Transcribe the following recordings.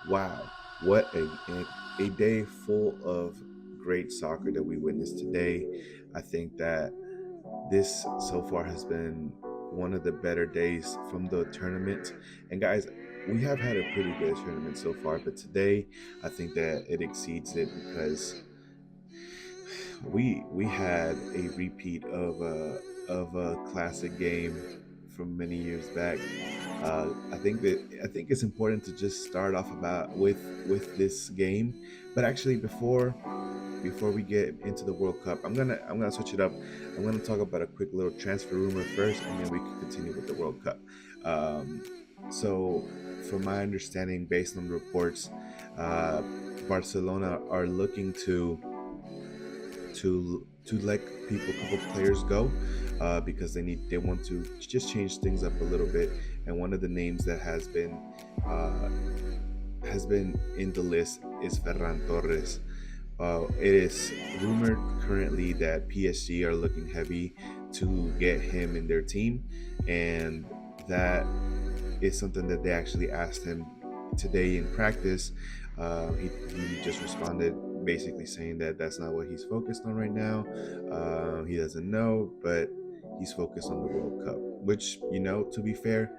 Wow, what a day full of great soccer that we witnessed today. I think that this so far has been one of the better days from the tournament. And guys, we have had a pretty good tournament so far, but today I think that it exceeds it because we had a repeat of a classic game from many years back. I think it's important to just start off about with this game, but actually before we get into the World Cup, I'm gonna switch it up. I'm gonna talk about a quick little transfer rumor first, and then we can continue with the World Cup. Um, so, from my understanding, based on reports, uh, Barcelona are looking to let people, a couple players go because they want to just change things up a little bit. And one of the names that uh, has been in the list is Ferran Torres. It is rumored currently that PSG are looking heavy to get him in their team, and that is something that they actually asked him today in practice. He just responded basically saying that that's not what he's focused on right now. He doesn't know, but he's focused on the World Cup, which, to be fair,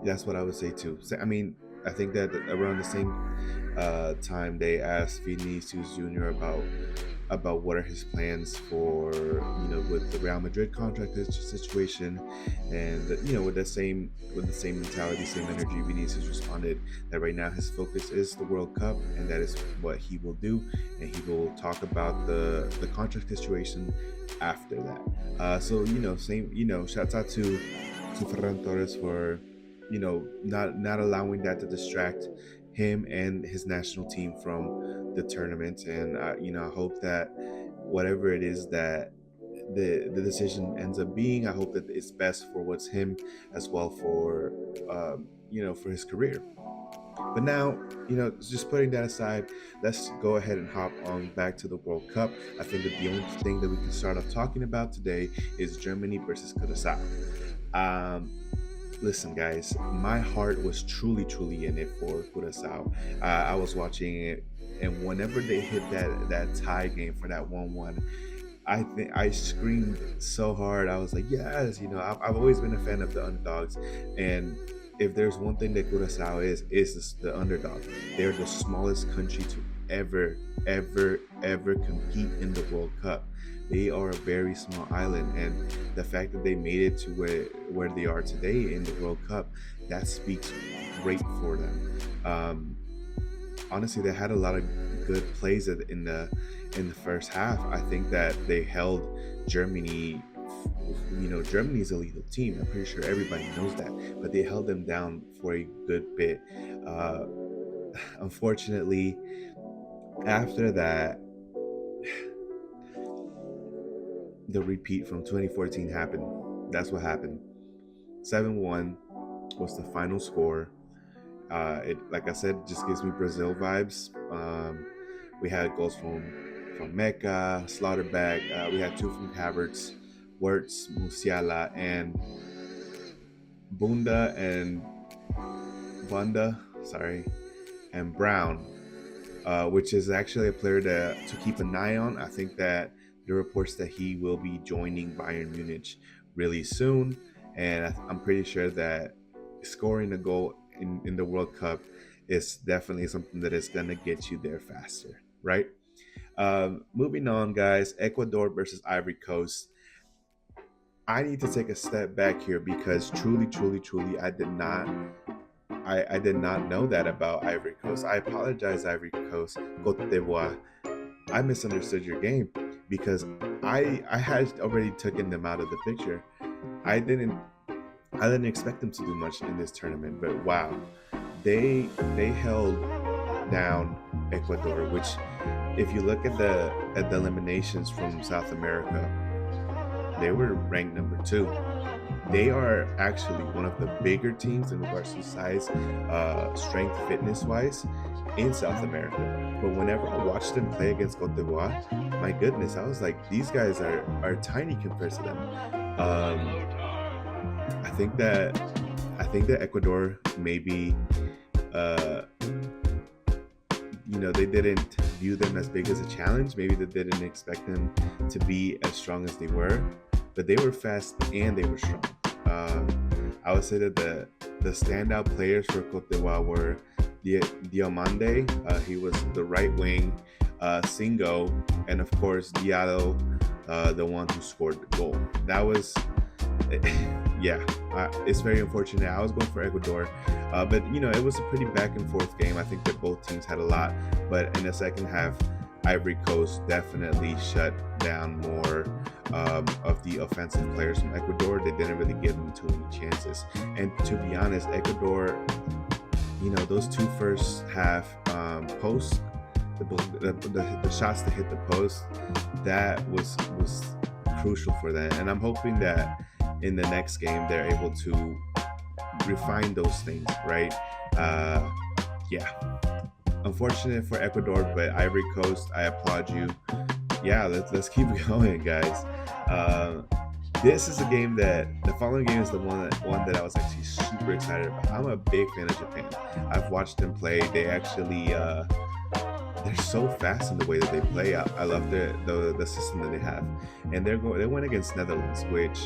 that's what I would say too. So, I mean, I think that around the same time they asked Vinicius Jr. about what are his plans for with the Real Madrid contract situation, and with the same mentality, same energy, Vinicius responded that right now his focus is the World Cup, and that is what he will do, and he will talk about the contract situation after that. So same shouts out to Ferran Torres for not allowing that to distract him and his national team from the tournament. And I hope that whatever it is that the decision ends up being, I hope that it's best for what's him as well for for his career. But now, just putting that aside, let's go ahead and hop on back to the World Cup. I think that the only thing that we can start off talking about today is Germany versus Curaçao. Um, Listen, guys, my heart was truly, truly in it for Curaçao. I was watching it, and whenever they hit that tie game for that 1-1, I think I screamed so hard. I was like, yes, I've always been a fan of the underdogs, and if there's one thing that Curaçao is this, the underdog. They're the smallest country to ever, ever, ever compete in the World Cup. They are a very small island, and the fact that they made it to where they are today in the World Cup, that speaks great for them. Honestly, they had a lot of good plays in the first half. I think that they held Germany. Germany's a lethal team. I'm pretty sure everybody knows that, but they held them down for a good bit. Uh, Unfortunately, after that, the repeat from 2014 happened. That's what happened. 7-1 was the final score. It, like I said, just gives me Brazil vibes. We had goals from Mecca, Slaughterback. We had two from Havertz, Wirtz, Musiala, and Bunda and Bunda. Sorry, and Brown, which is actually a player to keep an eye on. I think that the reports that he will be joining Bayern Munich really soon, and I'm pretty sure that scoring a goal in the World Cup is definitely something that is gonna get you there faster, right? Moving on, guys. Ecuador versus Ivory Coast. I need to take a step back here because truly, truly, truly, I did not know that about Ivory Coast. I apologize, Ivory Coast, Cote d'Ivoire. I misunderstood your game because I had already taken them out of the picture. I didn't I didn't expect them to do much in this tournament, but wow, they held down Ecuador, which if you look at the eliminations from South America, they were ranked number two. They are actually one of the bigger teams in regards to size, strength, fitness wise in South America. But whenever I watched them play against Cote d'Ivoire, my goodness, I was like, these guys are tiny compared to them. I think that Ecuador maybe uh, they didn't view them as big as a challenge. Maybe they didn't expect them to be as strong as they were, but they were fast and they were strong. I would say that the standout players for Cote d'Ivoire were Diomande, he was the right wing, Singo, and of course Diallo, the one who scored the goal. That was, yeah, it's very unfortunate. I was going for Ecuador, but it was a pretty back and forth game. I think that both teams had a lot, but in the second half, Ivory Coast definitely shut down more of the offensive players from Ecuador. They didn't really give them too many chances. And to be honest, Ecuador, those two first half posts, the shots to hit the post, that was crucial for them. And I'm hoping that in the next game they're able to refine those things, right? Yeah. Unfortunate for Ecuador, but Ivory Coast, I applaud you. Yeah, let's keep going, guys. This is a game that the following game is the one that I was actually super excited about. I'm a big fan of Japan. I've watched them play. They actually they're so fast in the way that they play. I love the system that they have, and they went against Netherlands, which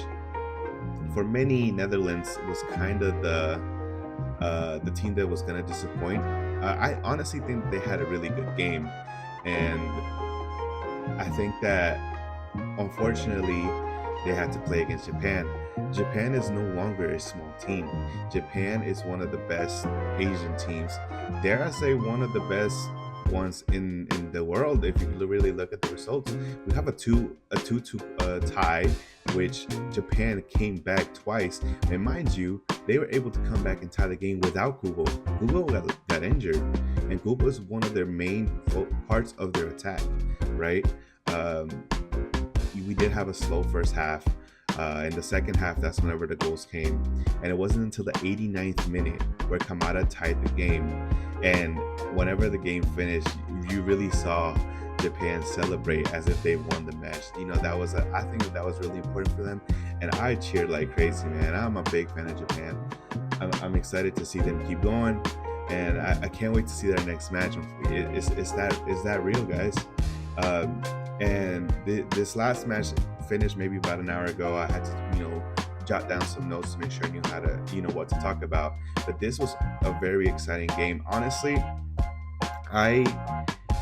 for many, Netherlands was kind of the team that was going to disappoint. I honestly think they had a really good game, and I think that unfortunately they had to play against Japan. Japan is no longer a small team. Japan is one of the best Asian teams. Dare I say one of the best ones in the world if you really look at the results. We have a 2-2 tie, which Japan came back twice, and mind you, they were able to come back and tie the game without Kubo. Kubo got injured, and Kubo is one of their main parts of their attack, right? We did have a slow first half. In the second half, that's whenever the goals came, and it wasn't until the 89th minute where Kamada tied the game. And whenever the game finished, you really saw Japan celebrate as if they won the match. I think that was really important for them, and I cheered like crazy, man. I'm a big fan of Japan. I'm excited to see them keep going, and I can't wait to see their next match. Is that real, guys? And this last match finished maybe about an hour ago. I had to, jot down some notes to make sure I knew how to, what to talk about. But this was a very exciting game. Honestly, I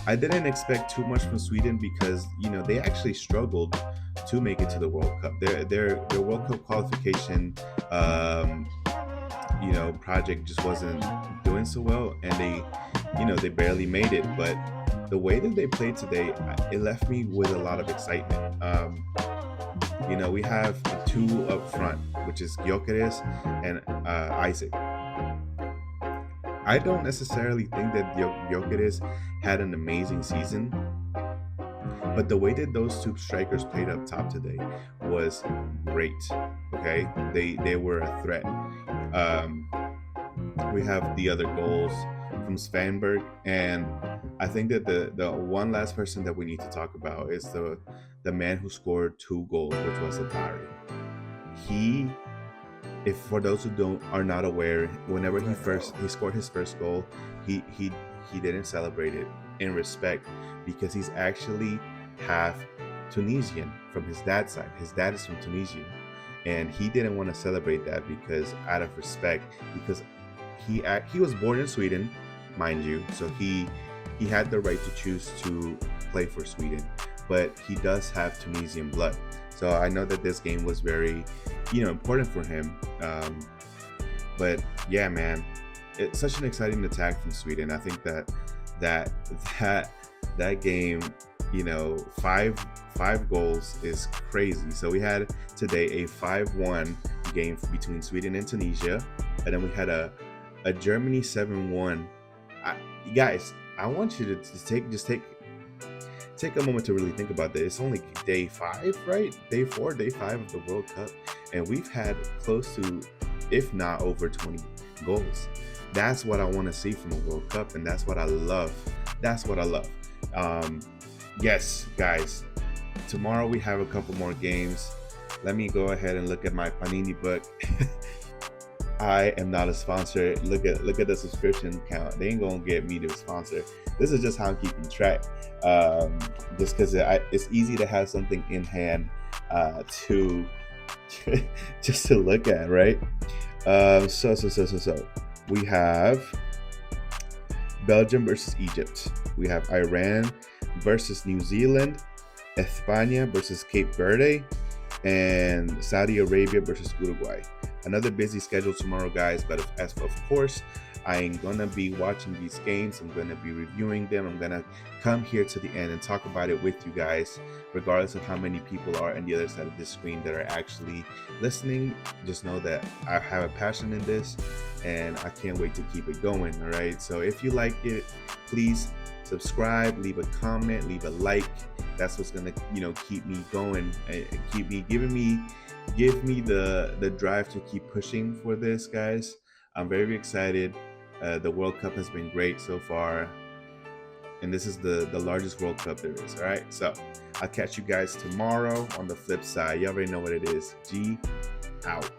didn't expect too much from Sweden because, they actually struggled to make it to the World Cup. Their World Cup qualification, project just wasn't doing so well, and they barely made it. But the way that they played today, it left me with a lot of excitement. We have the two up front, which is Gyökeres and Isaac. I don't necessarily think that Gyökeres had an amazing season, but the way that those two strikers played up top today was great. Okay, they were a threat. We have the other goals from Svanberg, and I think that the one last person that we need to talk about is the man who scored 2 goals, which was Atari. If for those who are not aware, whenever he scored his first goal, he didn't celebrate it in respect because he's actually half Tunisian from his dad's side. His dad is from Tunisia, and he didn't want to celebrate that because out of respect, because he was born in Sweden, mind you, so he had the right to choose to play for Sweden, but he does have Tunisian blood. So I know that this game was very, important for him. But yeah, man, it's such an exciting attack from Sweden. I think that game, five goals is crazy. So we had today a 5-1 game between Sweden and Tunisia, and then we had a Germany 7-1. Guys, I want you to take a moment to really think about this. It's only day 5, right? Day 4, day 5 of the World Cup, and we've had close to, if not over 20 goals. That's what I want to see from a World Cup, and that's what I love. Yes, guys, tomorrow we have a couple more games. Let me go ahead and look at my Panini book. I am not a sponsor. Look at the subscription count. They ain't gonna get me to sponsor. This is just how I'm keeping track. Just because it's easy to have something in hand to just to look at, right? So we have Belgium versus Egypt. We have Iran versus New Zealand, España versus Cape Verde, and Saudi Arabia versus Uruguay. Another busy schedule tomorrow, guys, but of course, I'm gonna be watching these games. I'm gonna be reviewing them. I'm gonna come here to the end and talk about it with you guys, regardless of how many people are on the other side of this screen that are actually listening. Just know that I have a passion in this, and I can't wait to keep it going. All right. So if you like it, please subscribe, leave a comment, leave a like. That's what's gonna, keep me going and give me the drive to keep pushing for this, guys. I'm very excited. The World Cup has been great so far, and this is the largest World Cup there is. All right, so I'll catch you guys tomorrow on the flip side. You already know what it is. G out.